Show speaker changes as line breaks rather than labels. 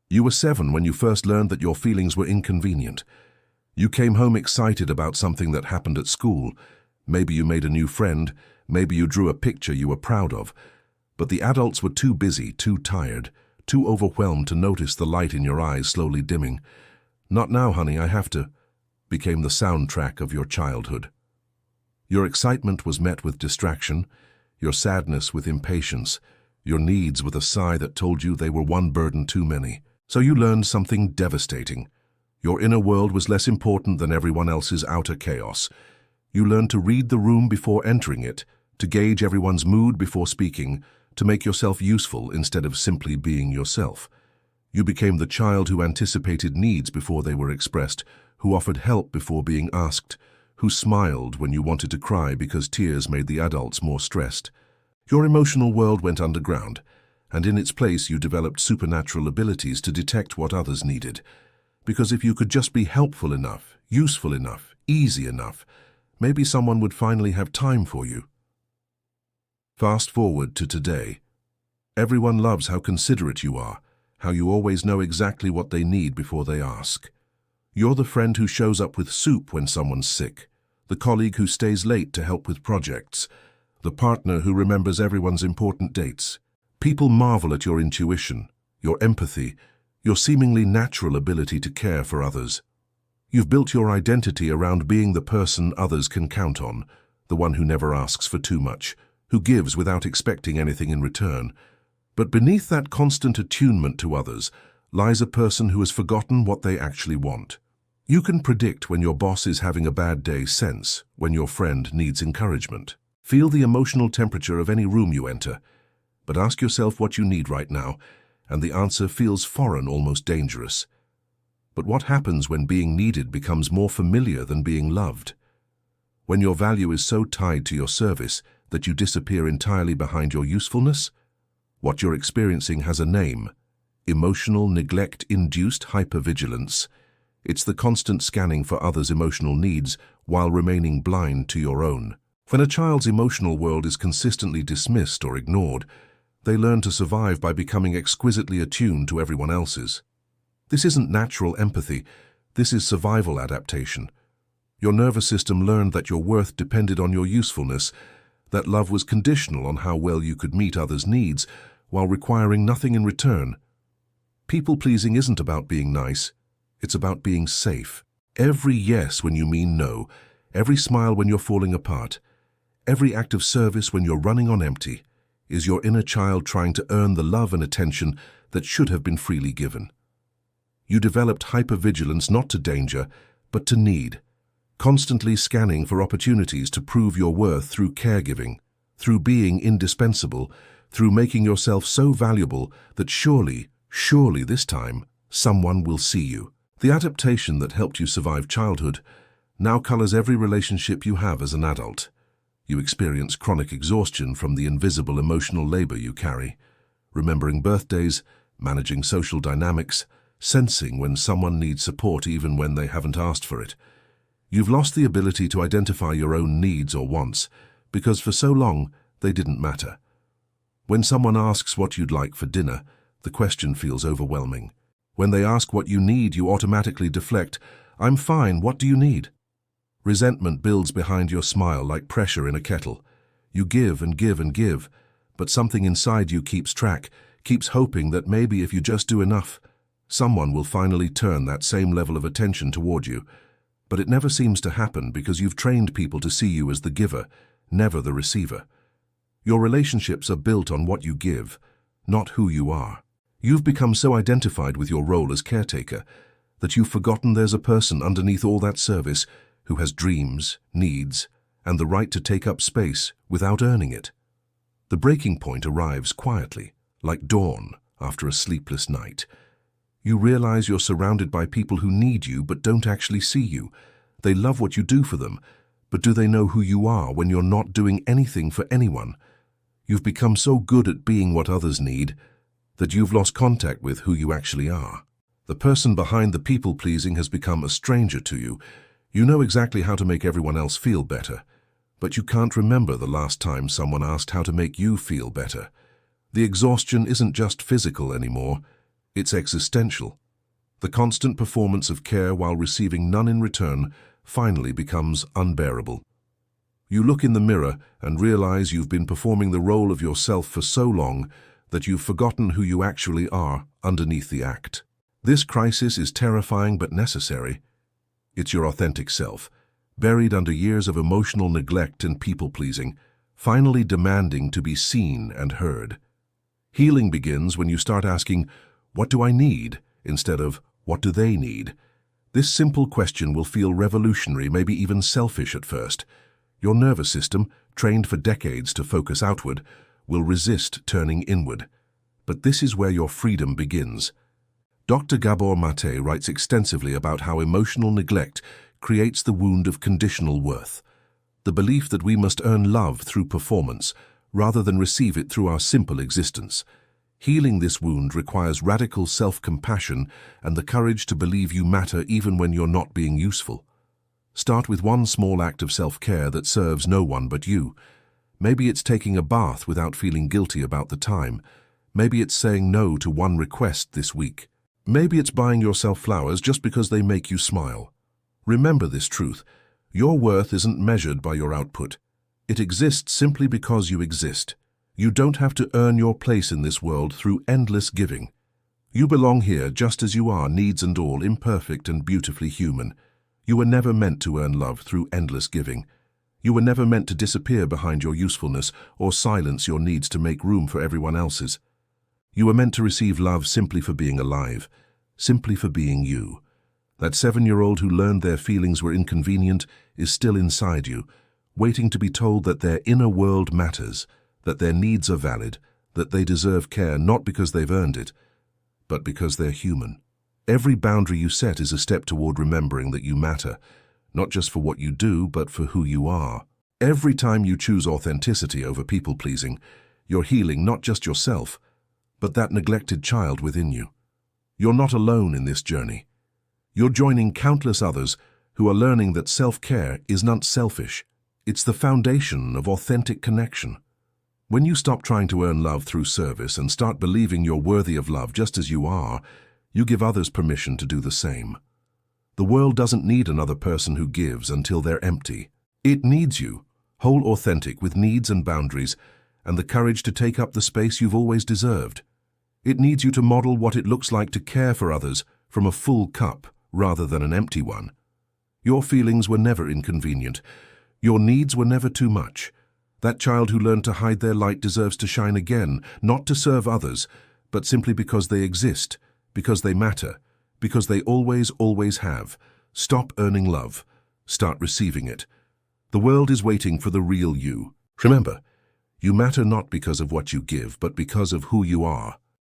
You were 7 when you first learned that your feelings were inconvenient. You came home excited about something that happened at school. Maybe you made a new friend, maybe you drew a picture you were proud of. But the adults were too busy, too tired, too overwhelmed to notice the light in your eyes slowly dimming. "Not now, honey, I have to," became the soundtrack of your childhood. Your excitement was met with distraction, your sadness with impatience, your needs with a sigh that told you they were one burden too many. So you learned something devastating. Your inner world was less important than everyone else's outer chaos. You learned to read the room before entering it, to gauge everyone's mood before speaking, to make yourself useful instead of simply being yourself. You became the child who anticipated needs before they were expressed, who offered help before being asked, who smiled when you wanted to cry because tears made the adults more stressed. Your emotional world went underground, and in its place you developed supernatural abilities to detect what others needed. Because if you could just be helpful enough, useful enough, easy enough, maybe someone would finally have time for you. Fast forward to today. Everyone loves how considerate you are, how you always know exactly what they need before they ask. You're the friend who shows up with soup when someone's sick, the colleague who stays late to help with projects, the partner who remembers everyone's important dates. People marvel at your intuition, your empathy, your seemingly natural ability to care for others. You've built your identity around being the person others can count on, the one who never asks for too much, who gives without expecting anything in return. But beneath that constant attunement to others lies a person who has forgotten what they actually want. You can predict when your boss is having a bad day, sense when your friend needs encouragement. Feel the emotional temperature of any room you enter, but ask yourself what you need right now, and the answer feels foreign, almost dangerous. But what happens when being needed becomes more familiar than being loved? When your value is so tied to your service that you disappear entirely behind your usefulness? What you're experiencing has a name: emotional neglect-induced hypervigilance. It's the constant scanning for others' emotional needs while remaining blind to your own. When a child's emotional world is consistently dismissed or ignored, they learn to survive by becoming exquisitely attuned to everyone else's. This isn't natural empathy, this is survival adaptation. Your nervous system learned that your worth depended on your usefulness, that love was conditional on how well you could meet others' needs while requiring nothing in return. People-pleasing isn't about being nice, it's about being safe. Every yes when you mean no, every smile when you're falling apart, every act of service when you're running on empty, is your inner child trying to earn the love and attention that should have been freely given. You developed hypervigilance not to danger, but to need, constantly scanning for opportunities to prove your worth through caregiving, through being indispensable, through making yourself so valuable that surely this time, someone will see you. The adaptation that helped you survive childhood now colors every relationship you have as an adult. You experience chronic exhaustion from the invisible emotional labor you carry, remembering birthdays, managing social dynamics, sensing when someone needs support even when they haven't asked for it. You've lost the ability to identify your own needs or wants because for so long they didn't matter. When someone asks what you'd like for dinner, the question feels overwhelming. When they ask what you need, you automatically deflect, "I'm fine, what do you need?" Resentment builds behind your smile like pressure in a kettle. You give and give and give, but something inside you keeps track, keeps hoping that maybe if you just do enough, someone will finally turn that same level of attention toward you. But it never seems to happen because you've trained people to see you as the giver, never the receiver. Your relationships are built on what you give, not who you are. You've become so identified with your role as caretaker that you've forgotten there's a person underneath all that service who has dreams, needs, and the right to take up space without earning it. The breaking point arrives quietly, like dawn after a sleepless night. You realize you're surrounded by people who need you but don't actually see you. They love what you do for them, but do they know who you are when you're not doing anything for anyone? You've become so good at being what others need that you've lost contact with who you actually are. The person behind the people-pleasing has become a stranger to you. You know exactly how to make everyone else feel better, but you can't remember the last time someone asked how to make you feel better. The exhaustion isn't just physical anymore, It's existential. The constant performance of care while receiving none in return finally becomes unbearable. You look in the mirror and realize you've been performing the role of yourself for so long that you've forgotten who you actually are underneath the act. This crisis is terrifying but necessary. It's your authentic self, buried under years of emotional neglect and people-pleasing, finally demanding to be seen and heard. Healing begins when you start asking, "What do I need?" instead of, "What do they need?" This simple question will feel revolutionary, maybe even selfish at first. Your nervous system, trained for decades to focus outward, will resist turning inward. But this is where your freedom begins. Dr. Gabor Mate writes extensively about how emotional neglect creates the wound of conditional worth, the belief that we must earn love through performance rather than receive it through our simple existence. Healing this wound requires radical self-compassion and the courage to believe you matter even when you're not being useful. Start with one small act of self-care that serves no one but you. Maybe it's taking a bath without feeling guilty about the time. Maybe it's saying no to one request this week. Maybe it's buying yourself flowers just because they make you smile. Remember this truth. Your worth isn't measured by your output. It exists simply because you exist. You don't have to earn your place in this world through endless giving. You belong here just as you are, needs and all, imperfect and beautifully human. You were never meant to earn love through endless giving. You were never meant to disappear behind your usefulness or silence your needs to make room for everyone else's. You were meant to receive love simply for being alive, simply for being you. That 7-year-old who learned their feelings were inconvenient is still inside you, waiting to be told that their inner world matters, that their needs are valid, that they deserve care not because they've earned it, but because they're human. Every boundary you set is a step toward remembering that you matter, not just for what you do, but for who you are. Every time you choose authenticity over people-pleasing, you're healing not just yourself, but that neglected child within you. You're not alone in this journey. You're joining countless others who are learning that self-care is not selfish. It's the foundation of authentic connection. When you stop trying to earn love through service and start believing you're worthy of love just as you are, you give others permission to do the same. The world doesn't need another person who gives until they're empty. It needs you, whole, authentic, with needs and boundaries, and the courage to take up the space you've always deserved. It needs you to model what it looks like to care for others from a full cup rather than an empty one. Your feelings were never inconvenient. Your needs were never too much. That child who learned to hide their light deserves to shine again, not to serve others, but simply because they exist, because they matter, because they always have. Stop earning love. Start receiving it. The world is waiting for the real you. Remember, you matter not because of what you give, but because of who you are.